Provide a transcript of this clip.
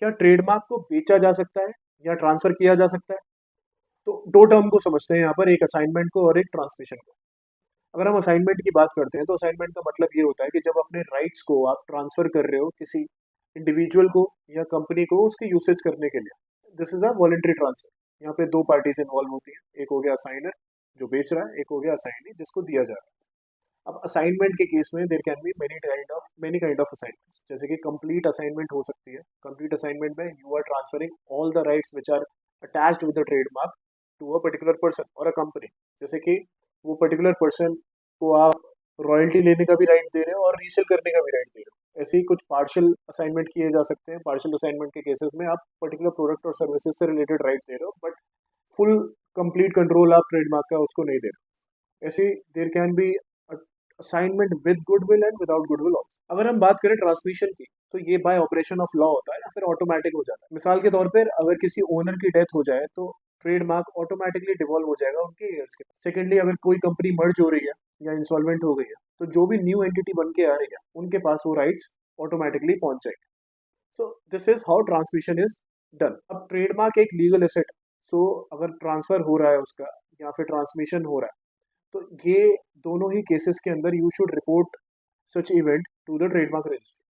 क्या ट्रेडमार्क को बेचा जा सकता है या ट्रांसफर किया जा सकता है? तो दो टर्म को समझते हैं यहाँ पर, एक असाइनमेंट को और एक ट्रांसमिशन को। अगर हम असाइनमेंट की बात करते हैं तो असाइनमेंट का मतलब ये होता है कि जब अपने राइट्स को आप ट्रांसफर कर रहे हो किसी इंडिविजुअल को या कंपनी को उसके यूसेज करने के लिए, this is a voluntary transfer. यहाँ पे दो पार्टीज इन्वॉल्व होती हैं, एक हो गया असाइनर जो बेच रहा है, एक हो गया असाइनी जिसको दिया जा रहा है। अब असाइनमेंट के केस में there can be many kind of assignments, जैसे कि कंप्लीट असाइनमेंट हो सकती है। कंप्लीट असाइनमेंट में you are transferring all the rights which are attached with the trademark to a particular person और अ कंपनी। जैसे कि वो पर्टिकुलर पर्सन को आप रॉयल्टी लेने का भी राइट दे रहे हो और रीसेल करने का भी राइट दे रहे हो। ऐसे ही कुछ पार्शियल असाइनमेंट किए जा सकते हैं। पार्शियल असाइनमेंट के केसेस में आप पर्टिकुलर प्रोडक्ट और सर्विसेज से रिलेटेड राइट दे रहे हो, बट फुल कंप्लीट कंट्रोल आप ट्रेडमार्क का उसको नहीं दे रहे हो। ऐसे देर can B assignment with goodwill and without goodwill also. अगर हम बात करें ट्रांसमिशन की, तो ये बाय ऑपरेशन ऑफ लॉ होता है या फिर ऑटोमेटिक हो जाता है। मिसाल के तौर पर अगर किसी ओनर की डेथ हो जाए तो ट्रेडमार्क ऑटोमेटिकली डिवॉल्व हो जाएगा उनके हेयर्स के। सेकेंडली, अगर कोई कंपनी मर्ज हो रही है या इंसॉल्वेंट हो गई है तो जो भी न्यू एंटिटी बन के आ रही है उनके पास वो राइट्स ऑटोमेटिकली पहुंच जाएंगे। So this is how transmission is done. अब ट्रेडमार्क एक लीगल एसेट, सो अगर ट्रांसफर हो रहा है उसका या फिर ट्रांसमिशन हो रहा है तो ये दोनों ही केसेस के अंदर you should report such event to the trademark registry.